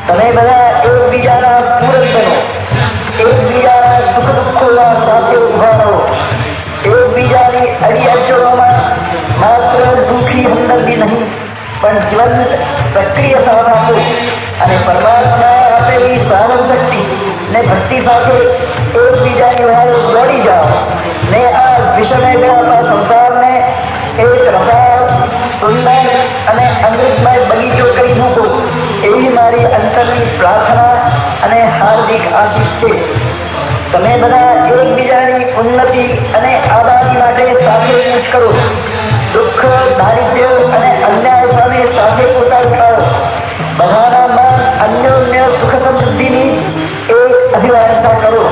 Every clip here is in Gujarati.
તમે બધા એકબીજાના પૂરક બનો, એકબીજાના સુખ દુઃખોમાં સાથે ઉભા રહો, એકબીજાની અડીઅચળોમાં માત્ર દુઃખી હમદર્દી નહીં પણ જીવંત સક્રિય સાથ આપો અને પરમાત્મા આપેલી સાધન શક્તિ ને ભક્તિ સાથે એકબીજાની વહારે દોડી જાઓ ને આ વિષમય બેવાતા સંસારને એક રસાળ, સુંદર અને અમૃતમય બગીચો કરી મૂકો એવી મારી અંતરની પ્રાર્થના અને હાર્દિક આશીષ છે. તમે બધા એકબીજાની ઉન્નતિ અને આબાદી માટે સાથે કૂચ કરો, દુઃખ, દારિદ્ર્ય અને અન્યાય સામે સાથે પોતા ઉઠાવો, બધાના મન અન્યોન્ય સુખ સમૃદ્ધિની એક અભિવાંછા કરો.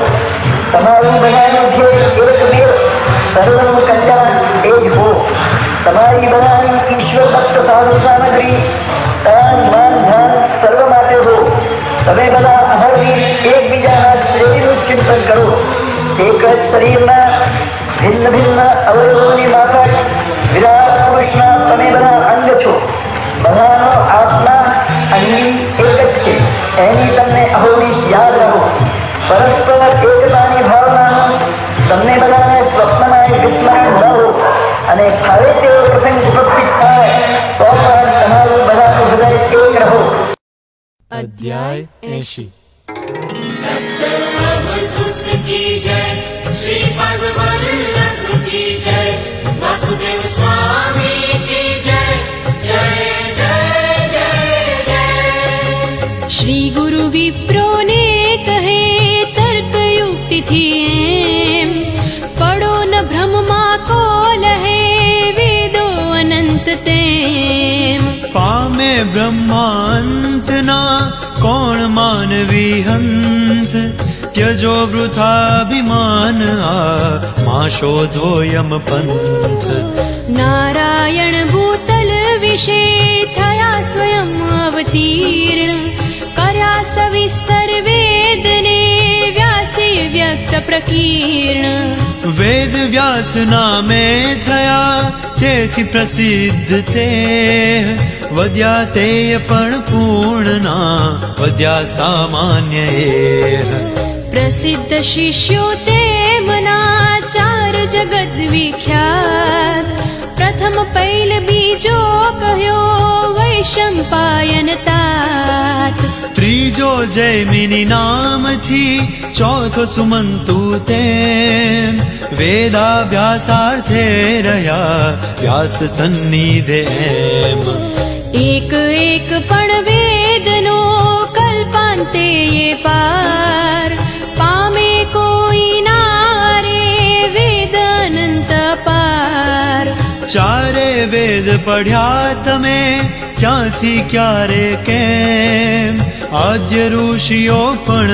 તમારું બધાનું ધ્યેય એકમેવ સર્વનું કલ્યાણ એ જ હો. તમારી બધાની ઈશ્વર ભક્ત સાધુ સામગ્રી તન, મન, ધન સર્વ માટે હો. તમે બધા અહર્નિશ એકબીજાના શ્રેયનું ચિંતન કરો. એક જ શરીરના ભિન્ન ભિન્ન અવયવોની માફક વિરાટ પુરુષના તમે બધા અંગ છો. બધાનો આત્મા અંગી એક જ છે એની તમને અહોનિશ યાદ રહો. પરસ્પર એકતાની ભાવનાનું તમને બધાને સ્વપ્નમાં વિસ્મરણ રહો અને ફાવે તેવો પ્રસંગ ઉપસ્થિત થાય તો પણ તમારું બધાનું હૃદય એક રહો. અધ્યાય 80 की जय श्रीपद वल्लभ की जय वासुदेव स्वामी की जय जय जय जय जय। श्री गुरु विप्रो ने कहे तर्क युक्ति थी एम पड़ो न भ्रम मा को लहे वेदो अनंत तेम पामे ब्रह्मांत ना कोण मानवी हंत त्यजो वृथाभिमान आ मा शोधोयम पंथ। नारायण भूतल विषे थया स्वयं अवतीर्ण कर्या सविस्तर वेद ने व्यासे व्यक्त प्रकीर्ण। वेद व्यास नामे थया तेथी प्रसिद्ध ते वद्या ते पण पूर्ण ना वद्या सामान्य प्रसिद्ध शिष्यो ते मना चार जगत विख्यात प्रथम पैल बीजो कह्यो वैशंपायन तात। त्रीजो जैमिनी नाम थी चौथो सुमंतु ते वेदाभ्यासार्थे रह्या व्यास सन्निधे एम। एक एक पण वेदनो कल्पांते ये पार पामे कोई नारे वेद अनंत पार। चारे वेद पढ़्या तमे क्यांथी क्यारे केम आद्य ऋषियो पण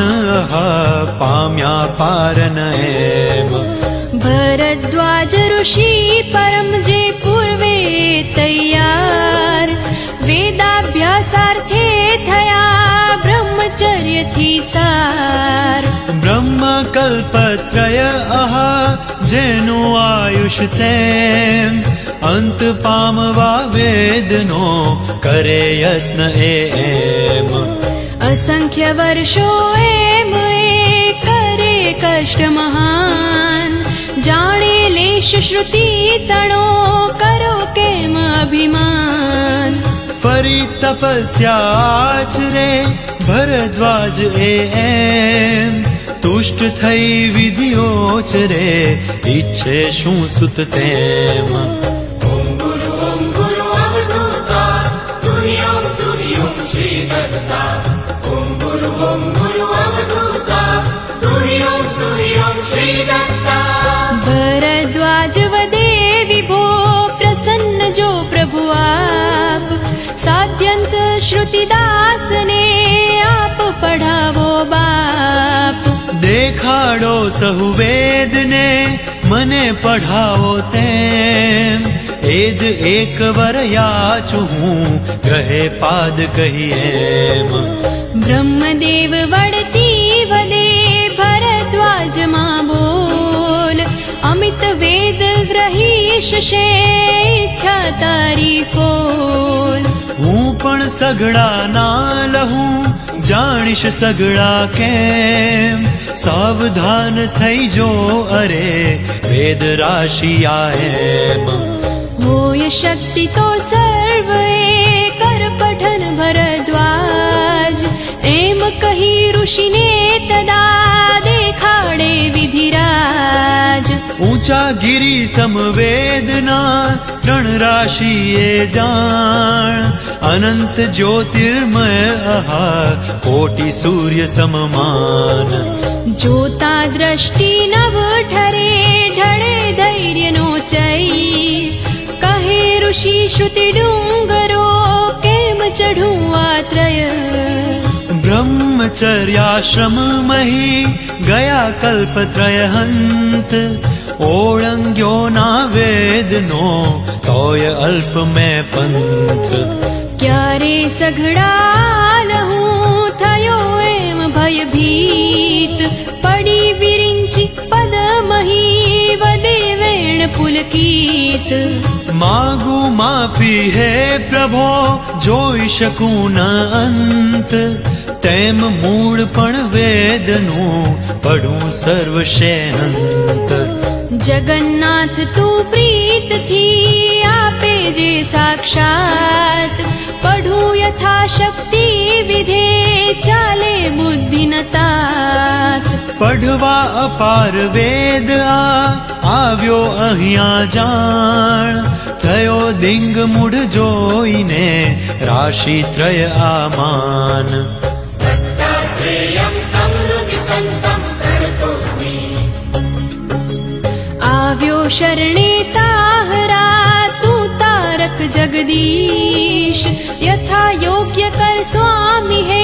पाम्या पार न एम। भरद्वाज ऋषि परम जे पूर्वे तैयार वेदाभ्यासार्थे थया ब्रह्मचर्य थी सार। ब्रह्म कल्पत्रय आहा जेनु आयुष तेम अंत पामवा वेदनो करे यत्न एम। असंख्य वर्षो एम करे कष्ट महान जाने लेश श्रुति तणो करो केम अभिमान। फरी तपस्या आचरे भरद्वाज एम तुष्ट थई विधियो चरे इच्छे शू सुत तेम। ओम गुरु अवधूता तुर्यम तुर्यम श्री दत्ता। ओम गुरु अवधूता तुर्यम तुर्यम श्री दत्ता। भरद्वाज वदे विभो प्रसन्न जो प्रभु आप साध्यंत श्रुतिदास ने आप पढ़ावो बाप। देखाड़ो सहु वेद ने मने पढ़ावो तेम एज एक वर याचू हूँ ग्रहे पाद कही एम। ब्रह्मदेव वड़ती वदे भरद्वाज मां बोल अमित वेद ग्रहीश शे इच्छा तारी फोल। हूँ पण सगड़ा ना लहूं જાણીશ સગળા કેમ સાવધાન થઈ જો અરે વેદ રાશિ આ એમ હોય શક્તિ તો સર્વ કર પઠન ભરદ્વાજ એમ કહી ઋષિને તદા દેખાડે વિધિરાજ ઊંચા ગિરી સમવેદના ત્રણ રાશિએ જાણ અનંત જ્યોતિર્મય આહા કોટી સૂર્ય સમમાન જોતા દ્રષ્ટિ નવ ઠરે ઢળે ધૈર્યનો ચૈ કહે ઋષિ શ્રુતિ ડુંગરો કેમ ચઢું આ ત્રય બ્રહ્મચર્યાશ્રમ મહી ગયા કલ્પત્રય હંત ઓળંગ્યો ના વેદનો તોય અલ્પ મેં પંથ ક્યારે સઘળાલ હું થયો એમ ભયભીત પડી વિરિંચી પદમહી વદે વેણ પુલકિત માગું માફી હે પ્રભો જોઈ શકું ન અંત તેમ મૂળ પણ વેદનું પડું સર્વશેહંત જગન્નાથ તું પ્રીતથી આપે જે સાક્ષાત પઢું યથાશક્તિ વિધે ચાલે બુદ્ધિ ન તાત પઢવા અપાર વેદ આવ્યો અહીંયા જાણ થયો દિંગ મૂઢ જોઈને રાશિ ત્રય આમાન दत्तात्रेयं तं हृदि सन्तं प्रणतोऽस्मि આવ્યો શરણે તાહરા તું તારક જગદીશ યથા યોગ્ય કર સ્વામી હે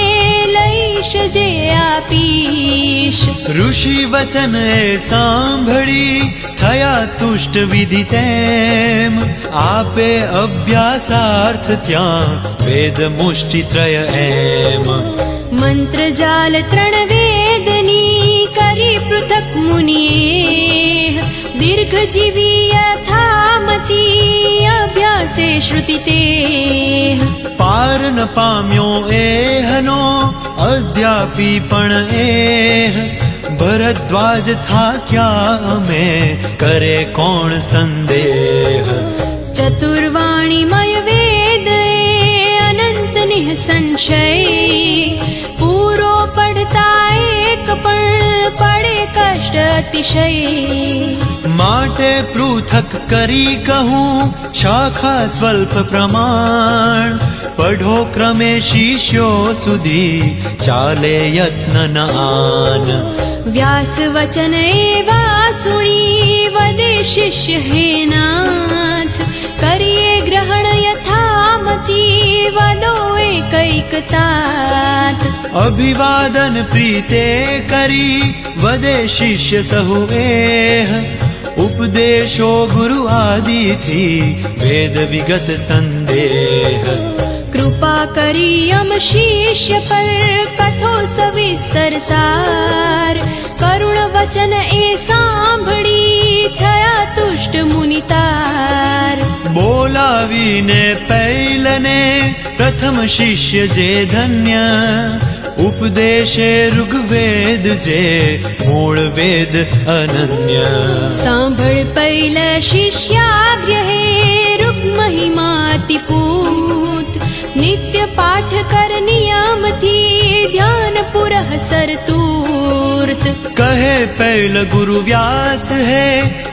લઈશ જે આપીશ ઋષિ વચન એ સાંભળી થયા તુષ્ટ વિધિ તેમ આપે અભ્યાસાર્થ ત્યાં વેદ મુષ્ટિ ત્રય એમ મંત્ર જાલ ત્રણ વેદની કરી પૃથક મુનિએ દીર્ઘ જીવી યથામતી અભ્યાસે શ્રુતિ તે પાર ન પામ્યો એહનો અદ્યાપી પણ એહ ભરદ્વાજ થાક્યા અમે કરે કોણ સંદેહ ચતુર્વાણીમય વેદ એ અનંત નિઃસંશય પૂરો પડતા એક પણ પડે કષ્ટ અતિશય માટે પૃથક કરી કહું શાખા સ્વલ્પ પ્રમાણ પઢો ક્રમે શિષ્યો સુધી ચાલે યત્ન ન આન વ્યાસ વચન એવા સુણી વદે શિષ્ય હે નાથ કરીએ ગ્રહણ યથામતી વદો એકૈક તાત અભિવાદન પ્રીતે કરી વદે શિષ્ય સહુ એહ ઉપદેશો ગુરુ આદિથી વેદ વિગત સંદેહ કૃપા કરી અમ શિષ્ય પર કથો સવિસ્તર સાર કરુણ વચન એ સાંભળી થયા તુષ્ટ મુનિતાર બોલાવીને પૈલને પ્રથમ શિષ્ય જે ધન્ય ઉપદેશે ઋગ્વેદ જે મૂળ વેદ અનન્ય સાંભળ પૈલ શિષ્યાગ્ર્ય હે ઋગ મહિમાતિ પૂત નિત્ય પાઠ કર નિયમથી ધ્યાન પુરઃસર તૂર્ત કહે પૈલ ગુરુ વ્યાસ હે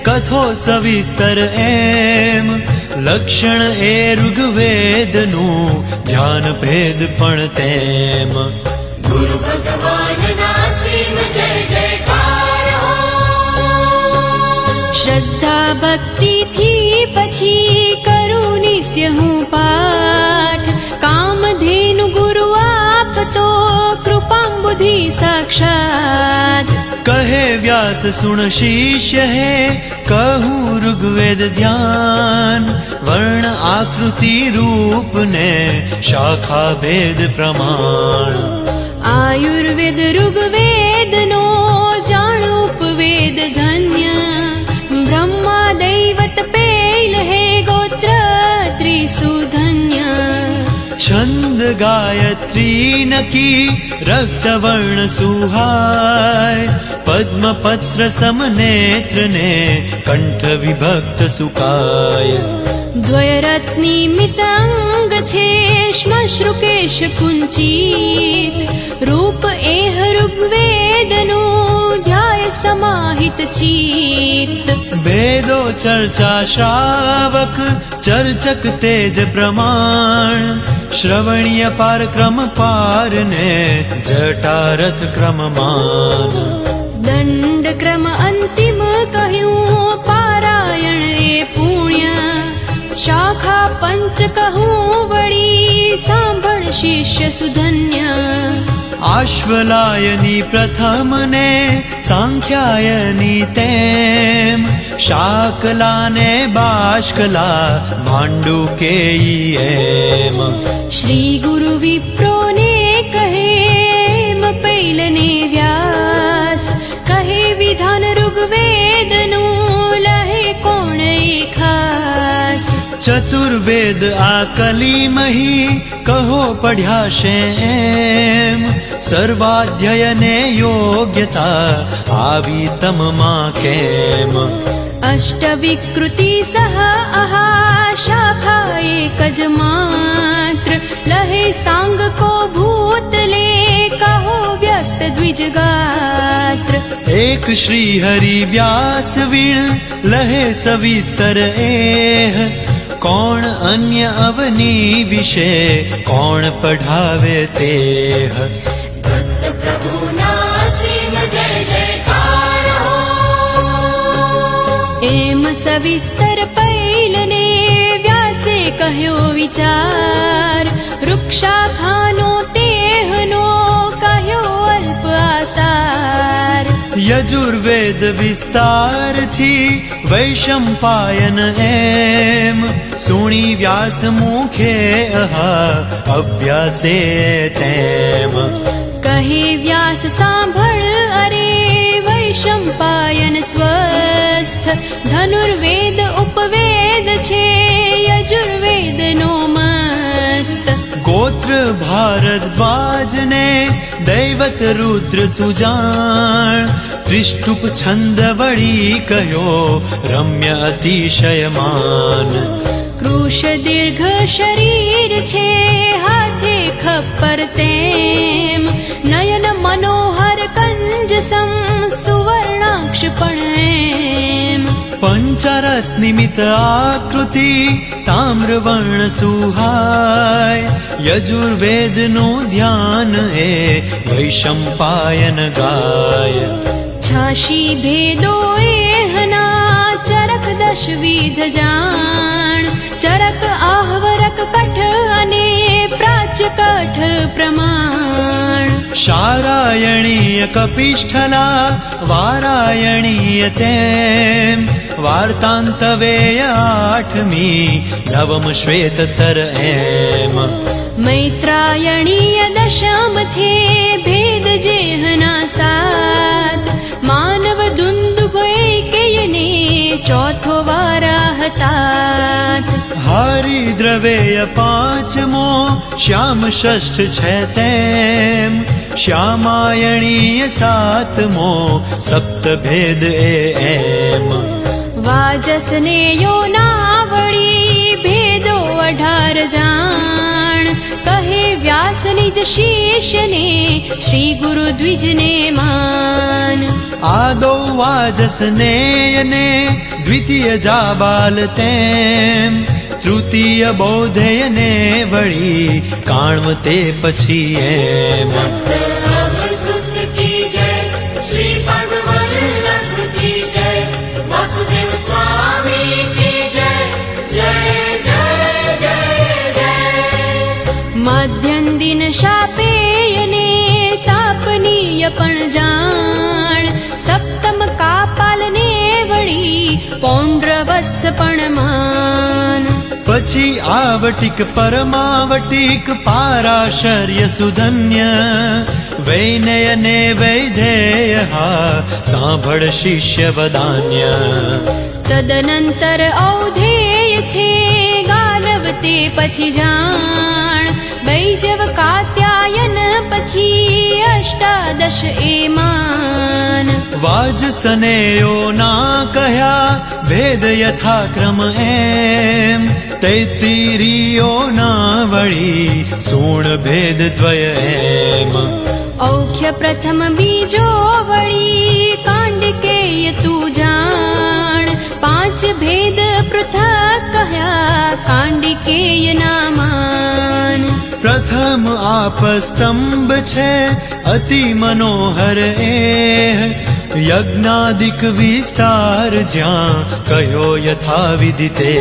કથો સવિસ્તર એમ લક્ષણ એ ઋગ્વેદનું ધ્યાન ભેદ પણ તેમ गुरु भगवानना श्रीम जय जयकार हो શ્રદ્ધા ભક્તિથી પછી કરું નિત્ય હું પાઠ કામધેનુ ગુરુ આપતો કૃપાંબુધિ સાક્ષાત કહે વ્યાસ સુણ શિષ્ય હે કહું ઋગ્વેદ ધ્યાન વર્ણ આકૃતિ રૂપ ને શાખા ભેદ પ્રમાણ આયુર્વેદ ઋગ્વેદનો જાણુપવેદ ધન્ય બ્રહ્મા દૈવત પૈલ હે ગોત્ર ત્રિસુધન્ય છંદ छंद गायत्री नकी रक्तवर्ण सुहाय पद्मपत्र समनेत्र ने कंठ विभक्त सुकाय द्वयरत्निमित अंग छे श्मश्रुकेश कुंचित रूप एह ऋग्वेदनु ध्याय समाहित चित्त वेदो चर्चा श्रावक चर्चक तेज प्रमाण श्रवणीय पार क्रम पार ने जटारथ क्रममान दंड क्रम अंतिम कहूँ पारायण ए पुण्य शाखा पंच कहूँ बड़ी सांभळ शिष्य सुधन्य आश्वलायनी प्रथम ने सांख्यायनी तेम शाकला ने बाष्कला मांडुकेयी एम श्री गुरु विप्रो ने कहे एम पैलने व्यास कहे विधान ऋग्वेद नु लहे कोण ए खास चतुर्वेद आकली मही कहो पढ़्या एम सर्वाध्ययने योग्यता आवी तममा केम अष्ट विकृति सह अहा शाखा एकज मात्र लहे सांग को भूतले कहो व्यक्त द्विज गात्र एक श्री हरि व्यास वीण लहे सविस्तर एह कौन अन्य अवनी विषय कौन पढ़ावे तेह भक्त प्रभु ना असीम जय जयकार हो एम सविस्तर पैलने व्यासे कहयो विचार वृक्षाखानो तेहनो कहयो अल्प आसार यजुर्वेद विस्तार थी वैशंपायन एम सुणी व्यास मुखे अहा अभ्यासे तेम कहे व्यास सांभळ अरे वैशंपायन स्वस्थ धनुर्वेद उपवेद छे यजुर्वेद नो मस्त गोत्र भारद्वाज ने दैवत रुद्र सुजान त्रिष्टुप छंद वड़ी कयो रम्य अतिशयमान क्रूश दीर्घ शरीर छे हाथे खप्पर तेम नयन मनोहर कंज सम सुवर्णाक्ष पण एम पंचरत्निमित आकृति ताम्रवर्ण सुहाय यजुर्वेद नो ध्यान ए वैशंपायन गाय छाशी भेदो एहना चरक दश विध जान चरक आहवरक कठ अने प्राच कठ प्रमाण शारायणीय कपिष्ठला वारायणीय तेम वार्तान्तवेय आठमी नवम श्वेततर एम मैत्रायणीय दशम छे भेद जेहना सात मानव दुंदुभ एकेयने चौथो वाराहतात हरि द्रवेय पांचमो श्याम षष्ठ छैतेम श्यामायणीय सातमो सप्त भेद एम वाजसने यो नावड़ी भेदो 18 जान कहे व्यास निज शिष्य ने श्री गुरु द्विज ने मान आदौ वाजसनेयने द्वितीय जाबाल तेम तृतीय बौद्धयने वળી કાણમ તે પછી એમ अवधूत की जय श्रीपद वल्लभ की जय वासुदेव स्वामी की जय जय जय जय जय मध्यम दिन शापेयने तापनीय पण जाण सप्तम कापालने वળી पौंड्रवत्स पण मान પછી આવટિક પરમાવટિક પારાશર્ય સુધન્ય વૈનયને વૈધેય સાંભળ શિષ્ય વદાન્ય તદનંતર ઔધેય છે ગાલવ તે પછી જાણ શૈજવ કાત્યાયન પછી અષ્ટાદશ એમાન વાજસનેયો ના કહ્યા ભેદ યથાક્રમ એમ તૈત્તિરીયો ના વળી સુણ ભેદ દ્વય એમ ઔખ્ય પ્રથમ બીજો વળી કાંડિકેય તું જાણ પાંચ ભેદ પૃથક કહ્યા કાંડિકેય નામાન પ્રથમ આપસ્તંભ છે અતિ મનોહર એ યજ્ઞાદિક વિસ્તાર જ્યાં કહ્યો યથાવિધિ તે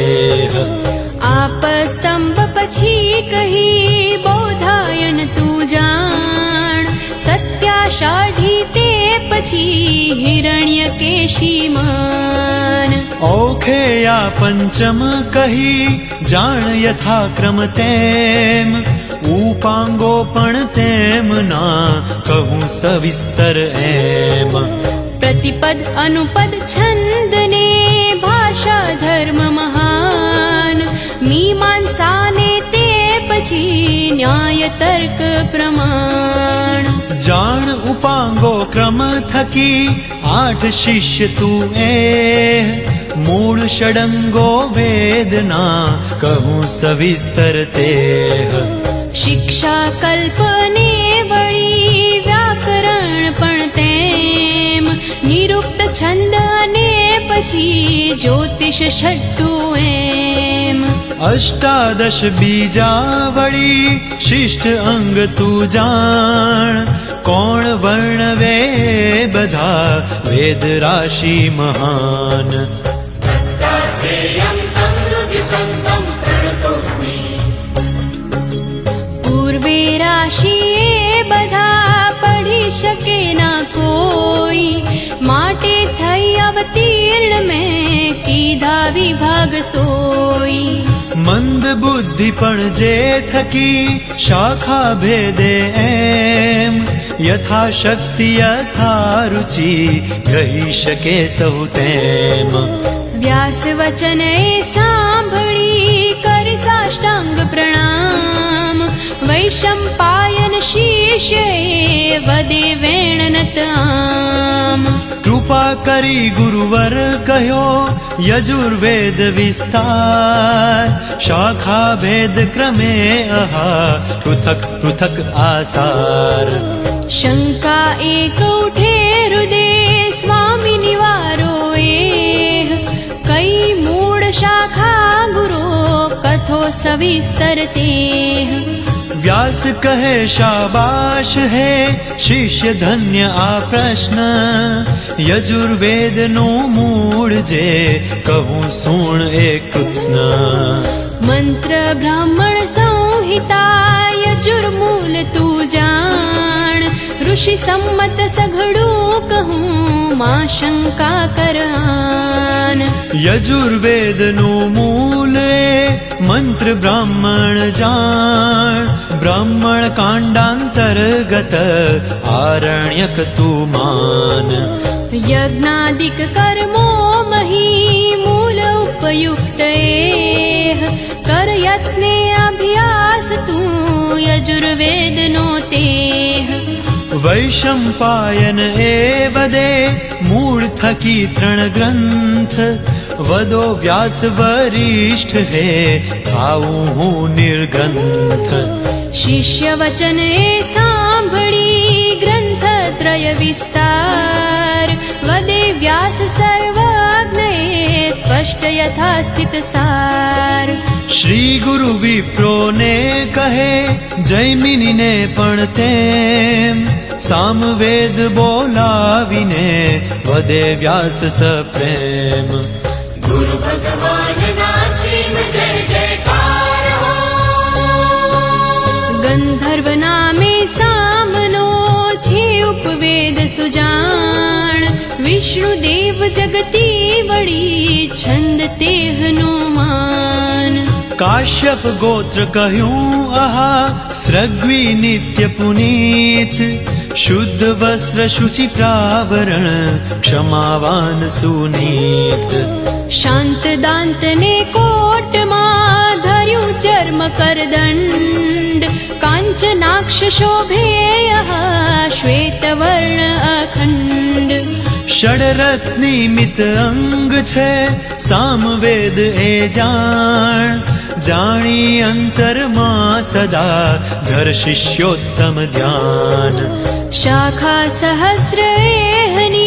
આપ સ્તંભ પછી કહી બોધાયન તું જાણ સત્યાષાઢી તે પછી હિરણ્ય કેશીમાન ઔખેયા પંચમ કહી જાણ યથાક્રમ તેમ ઉપાંગો પણ તેમ ના કહું સવિસ્તર એમ પ્રતિપદ અનુપદ છંદ ને ભાષા ધર્મ મહાન મીમાંસાને તે પછી ન્યાય તર્ક પ્રમાણ જાણ ઉપાંગો ક્રમ થકી 8 શિષ્ય તું એ મૂળ ષડંગો વેદના કહું સવિસ્તર તે શિક્ષા કલ્પને વળી વ્યાકરણ પણ તેમ નિરુક્ત છંદ ને પછી જ્યોતિષ છઠ્ઠું એમ અષ્ટાદશ બીજા વળી શિષ્ટ અંગ તું જાણ કોણ વર્ણવે બધા વેદ રાશિ મહાન दत्तात्रेयं तं हृदि सन्तं प्रणतोऽस्मि પૂર્વે રાશિએ બધા પઢી શકે ના કોઈ માટે થઈ અવતીર્ણ મેં કીધા વિભાગ સોઈ મંદ બુદ્ધિ પણ જે થકી શાખા ભેદે એમ યથાશક્તિ યથા રુચિ ગ્રહી શકે સહુ તેમ વ્યાસ વચન એ સાંભળી કરી સાષ્ટાંગ પ્રણામ વૈશંપાયન શિષ્ય વદે વેણનત આમ કૃપા કરી ગુરુવર કહ્યો યજુર્વેદ વિસ્તાર શાખા ભેદ ક્રમે અહા પૃથક પૃથક આસાર શંકા એક ઉઠે હૃદય સ્વામી નિવારો એ કઈ મૂળ શાખા ગુરો કથો સવિસ્તર તે વ્યાસ કહે શાબાશ હે શિષ્ય ધન્ય આ પ્રશ્ન યજુર્વેદનું મૂળ જે કહું સુણ એ કૃષ્ણ મંત્ર બ્રાહ્મણ સંહિતા યજુર્મૂલ તું જાણ ઋષિ સંમત સઘળું કહું માં શંકા કરાન યજુર્વેદનું મૂલ એ મંત્ર બ્રાહ્મણ જાણ બ્રાહ્મણ કાંડાંતર્ગત આરણ્યક તું માન યજ્ઞાદિક કર્મો મહી મૂળ ઉપયુક્ત કર યત્ને અભ્યાસ તું યજુર્વેદનો તે વૈશંપાયન એ વદે મૂળ થકી 3 ગ્રંથ વદો વ્યાસ વરિષ્ઠ હે આવું હું નિર્ગ્રંથ શિષ્ય વચન એ સાંભળી ગ્રંથ ત્રય વિસ્તાર વદે વ્યાસ સર્વજ્ઞ સ્પષ્ટ યથાસ્થિત સાર શ્રી ગુરુ વિપ્રોને કહે જૈમિનીને પણ તેમ સામવેદ બોલાવીને વદે વ્યાસ સપ્રેમ गुरु भगवान नासीम जय जयकार हो ગંધર્વ નામે સામનો છે ઉપવેદ સુજાણ વિષ્ણુદેવ જગતી વળી છંદ તેહનું માન કાશ્યપ ગોત્ર કહ્યું આહા સ્રગ્વી નિત્ય પુનીત શુદ્ધ વસ્ત્ર શુચિ પ્રાવરણ ક્ષમાવાન સુનીત શાંત દાંત ને કોટમાં ધર્યું ચર્મ કરદંડ કાંચ काञ्चनाक्ष शोभेयः श्वेतवर्ण अखण्ड षडरत्निमित अंग छे सामवेद ए जाण जाणी अंतरमा सदा ધર શિષ્યોત્તમ ધ્યાન शाखा सहस्र एहनी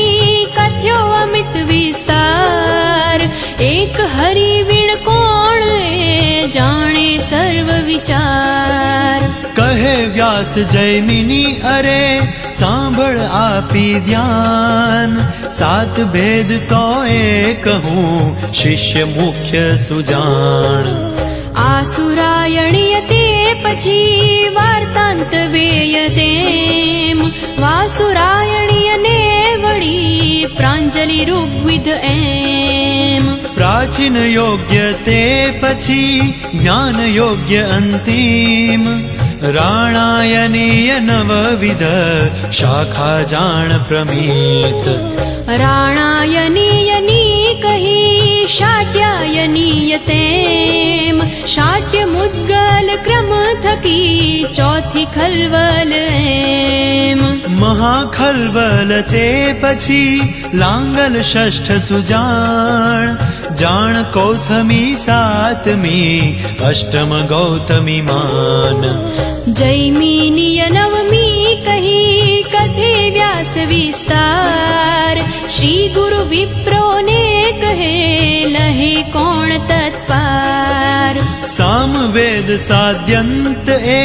कथ्यो अमित विस्तार एक हरि वीण कोण ए जाणे सर्व विचार કહે વ્યાસ જૈમિની અરે સાંભળ આપી ધ્યાન સાત ભેદ તો એ કહું શિષ્ય મુખ્ય સુજાણ आसुरायणीय ते પછી વાર્તાંત વેય તેમ વાસુરાયણીય ને વળી પ્રાંજલિ ઋગ્વિદ એમ પ્રાચીન યોગ્ય તે પછી જ્ઞાન યોગ્ય અંતિમ રાણાયનીય નવવિધ શાખા જાણ પ્રમિત રાણાયનીયની કહી શાટ્યાયનીય તેમ શાટ્ય મુદ્ગલ ક્રમ થકી ચોથી ખલવલ એમ મહાખલવલ તે પછી લાંગલ ષષ્ઠ સુજાણ જાણ કૌથમી સાતમી અષ્ટમ ગૌતમી માન જૈમિનીય નવમી કહી કથે વ્યાસ વિસ્તાર શ્રી ગુરુ વિપ્રો ને કહે લહે કોણ તત્પાર સામવેદ સાદ્યંત એ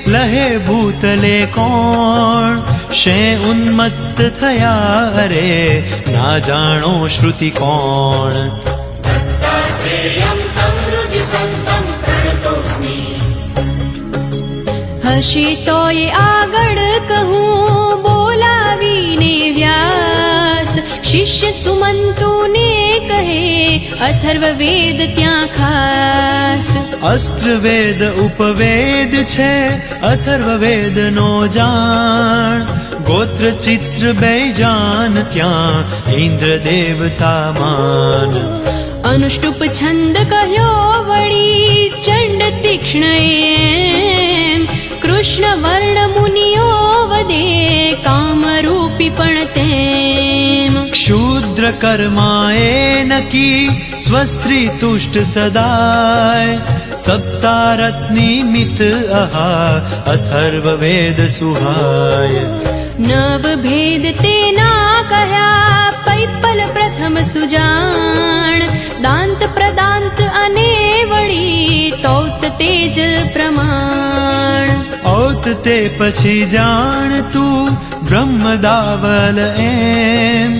લહે ભૂતલે કોણ શે ઉન્મત્ત થયા અરે ના જાણો શ્રુતિ કોણ दत्तात्रेयं तं हृदि सन्तं प्रणतोऽस्मि હશે તોય આગળ કહું બોલાવીને વ્યાસ શિષ્ય સુમંતુ ને કહે અથર્વ વેદ ત્યાં ખાસ અસ્ત્ર વેદ ઉપવેદ છે અથર્વ વેદ નો જાણ ગોત્ર ચિત્ર બે જાન ત્યાં ઇન્દ્ર દેવતા માન અનુષ્ટુપ છંદ કહ્યો વળી ચંડ તીક્ષ્ણ એમ કૃષ્ણ વર્ણ મુનિઓ વદે કામરૂપી પણ તેમ શૂદ્ર કર્માએ નકી સ્વસ્ત્રી તુષ્ટ સદાય સપ્તારત્ની મિત અહા અથર્વ વેદ સુહાય નવ ભેદ તેના કહ્યા પૈપલ પ્રથમ સુજાણ દાંત પ્રદાંત અને વળી તૌત તેજ પ્રમાણ ઔત તે પછી જાણ તું બ્રહ્મ દાવલ એમ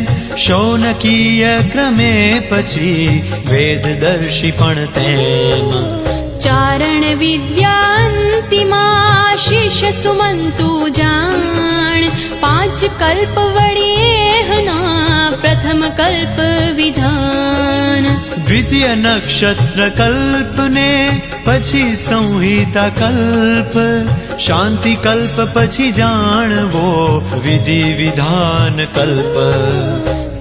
શૌનકીય ક્રમે પછી વેદદર્શી પણ તેમ ચારણ વિદ્યાંતિમાં શિષ્ય સુમંતુ જાણ પાંચ કલ્પ વળી એહના પ્રથમ કલ્પ વિધાન દ્વિતીય નક્ષત્ર કલ્પ ને પછી સંહિતા કલ્પ શાંતિ કલ્પ પછી જાણવો વિધિ વિધાન કલ્પ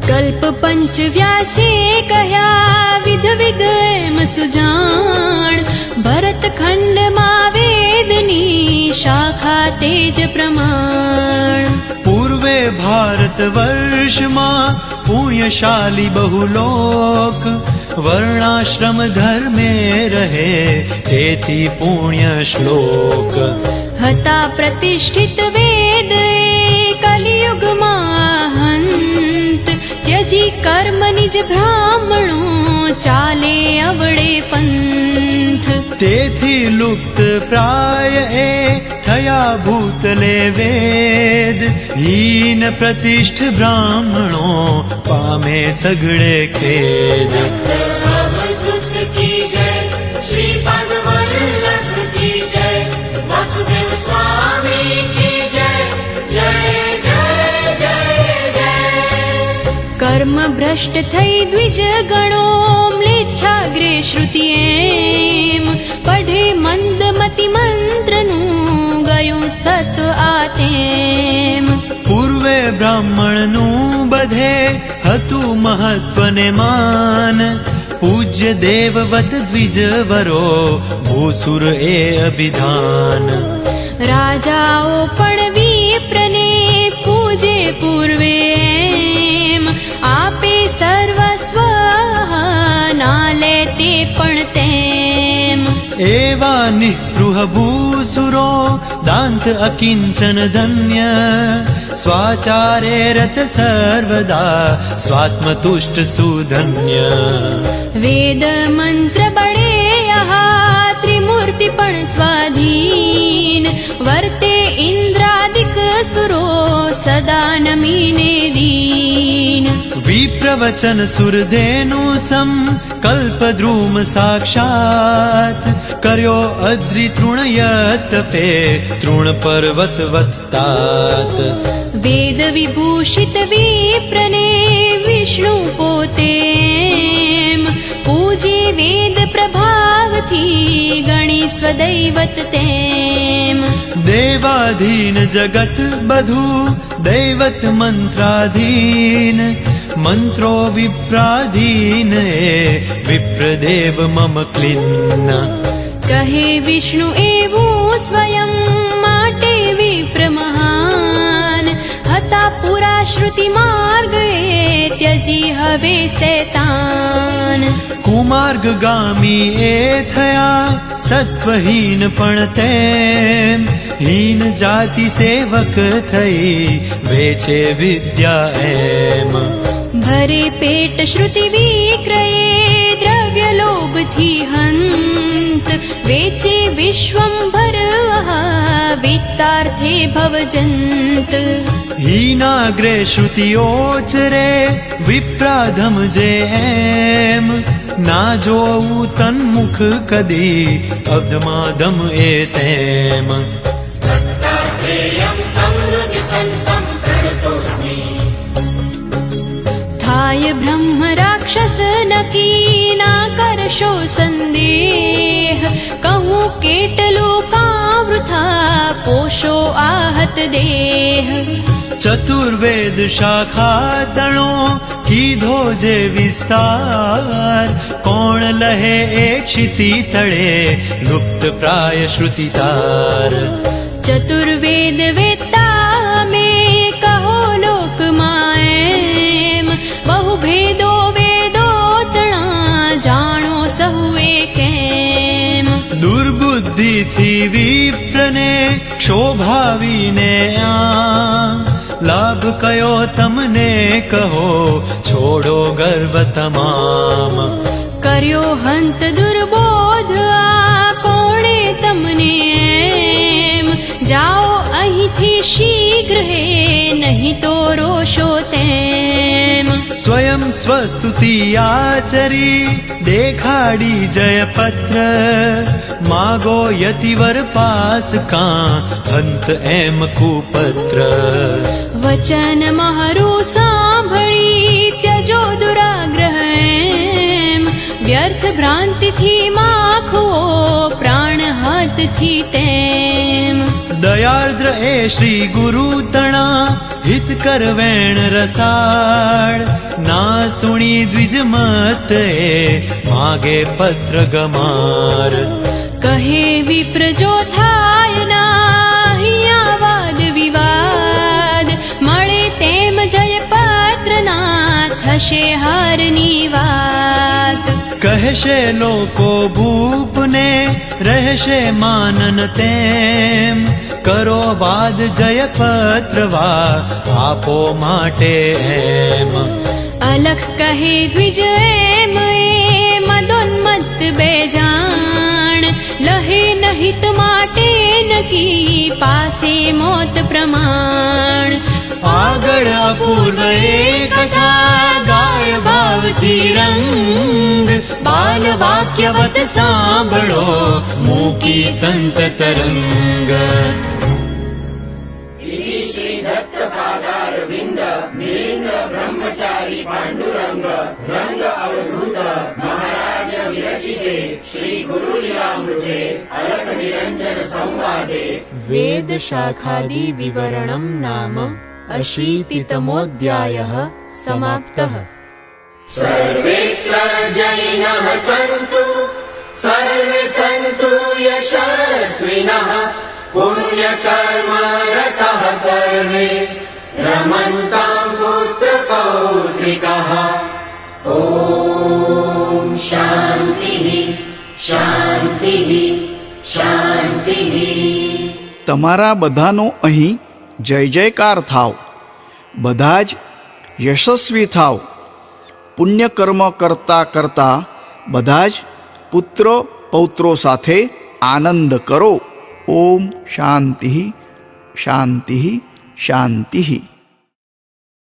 કલ્પ પંચ વ્યાસે કહ્યા વિધ વિધ એમ સુજાણ ભરત ખંડમાં વેદની શાખા તેજ પ્રમાણ પૂર્વે ભારત વર્ષમાં પુણ્યશાલી બહુલોક વર્ણાશ્રમ ધર્મે રહે તેથી પુણ્ય શ્લોક હતા પ્રતિષ્ઠિત વેદ એ કલિયુગમાં હંત ત્યજી કર્મ નિજ બ્રાહ્મણો ચાલે અવળે પંથ તેથી લુપ્ત પ્રાય એ થયા ભૂતલે વેદ હીન પ્રતિષ્ઠ બ્રાહ્મણો પામે સગળે ખેદ अवधूत की जय श्रीपाद वल्लभ की जय वासुदेव स्वामी की जय जय जय जय जय કર્મ ભ્રષ્ટ થઈ દ્વિજ ગણો મ્લેચ્છાગ્રે શ્રુતિ એમ પઢે મંદમતિ મંત્રનું ગયું સત આતેમ પૂર્વે બ્રાહ્મણનું બધે હતું મહત્વને માન પૂજ્ય દેવવત દ્વિજવરો ભૂસુર એ અભિધાન રાજાઓ પણ વિપ્રને પૂજે પૂર્વે એમ આપે સર્વસ્વ ના લે તે પણ તેમ એવા નિસ્પૃહ ભૂસુરો દાંત અકિંચન ધન્ય સ્વાચારે રત સર્વદા સ્વાત્મતુષ્ટ સુધન્ય વેદ મંત્ર બળે આહા ત્રિમૂર્તિ પણ સ્વાધીન વર્તે ઇન્દ્રાદિક સુરો સદા નમીને દીન વિપ્રવચન સુરધેનુ સમ કલ્પદ્રુમ સાક્ષાત કર્યો અદ્રિ તૃણયત પે તૃણ પર્વત વત્તાત વેદ વિભૂષિત વિપ્રને વિષ્ણુ પોતે એમ પૂજે વેદ પ્રભાવથી ગણી સ્વદૈવત તેમ દેવાધીન જગત બધું દૈવત મંત્રાધીન મંત્રો વિપ્રાધીન એ વિપ્રદેવ મમ ક્લિન્ન કહે વિષ્ણુ એવું સ્વયં માટે વિપ્ર મહાન હતા પુરા શ્રુતિ માર્ગ એ ત્યજી હવે શેતાન કુમાર્ગગામી એ થયા સત્વહીન પણ તેમ હીન જાતિ સેવક થઈ વેચે વિદ્યા એમ ભરે પેટ શ્રુતિ વિક્રયે દ્રવ્ય લોભથી હંત વેચે વિશ્વંભર વિત્તાર્થે ભવજંત હીનાગ્રે શ્રુતિયોચરે વિપ્રાધમ જે એમ ના જોવું તન્મુખ કદી અબ્ધમાદમ એ તેમ दत्तात्रेयं तं हृदि सन्तं प्रणतोऽस्मि થાય બ્રહ્મ રાક્ષસ નકી ના કરશો સંદેહ કહું કેટલું કાવૃથા પોષો આહત દેહ ચતુર્વેદ શાખા તણો કીધો જે વિસ્તાર કોણ લહે એ ક્ષિતિ તળે લુપ્ત પ્રાય શ્રુતિતાર ચતુર્વેદ વેત્તા મેં કહો લોકમાં એમ બહુ ભેદો વેદો તણા જાણો સહુએ કેમ દુર્બુદ્ધિથી વિપ્રને ક્ષોભાવીને આ લાભ કયો તમને કહો છોડો ગર્વ તમામ કર્યો હંત દુર્બોધ આ કોણે તમને એમ જાઓ અહીંથી શીઘ્ર હે નહીં તો રોશો તેમ સ્વયં સ્વસ્તુતિ આચરી દેખાડી જયપત્ર માગો યતિવર પાસ કાં હંત એમ કુપત્ર વચન મારું સાંભળી ત્યજો દુરાગ્રહ એમ વ્યર્થ ભ્રાંતિથી માખવો પ્રાણ હાથથી તેમ દયાર્દ્ર એ શ્રી ગુરુ તણા હિત કરવેણ રસાળ ના સુણી દ્વિજ મત એ માગે પત્ર ગમાર કહે વિપ્ર જો થાય ના અહીંયા વાદ વિવાદ મળે તેમ જય પત્ર ના થશે હારની વાત કહેશે લોકો ભૂપને રહેશે માનન તેમ કરો વાદ જયપત્ર વા આપો માટે એમ અલખ કહે દ્વિજ એમ એ મદોન્મત્ત બેજાણ લહે નહિત માટે નકી પાસે મોત પ્રમાણ આગળ અપૂર્વ એ કથા ગાય ભાવથી રંગ બાલ વાક્યવત સાંભળો મૂકી સંત તરંગ वेद शाखादि विवरणं नाम अशीतितमोऽध्यायः समाप्तः। सर्वेत्र जैनः सन्तु सर्वे सन्तु यशस्विनः पुण्यकर्मरतः सर्वे रमन्तां पुत्रपौत्रिकः ॐ शान्तिः शान्तिः शान्तिः। તમારા બધાનો અહીં જય જયકાર થાવ, બધા જ યશસ્વી થાવ, પુણ્યકર્મ કરતા કરતા બધા જ પુત્ર પૌત્રો સાથે આનંદ કરો. ઓમ શાંતિ શાંતિ શાંતિ.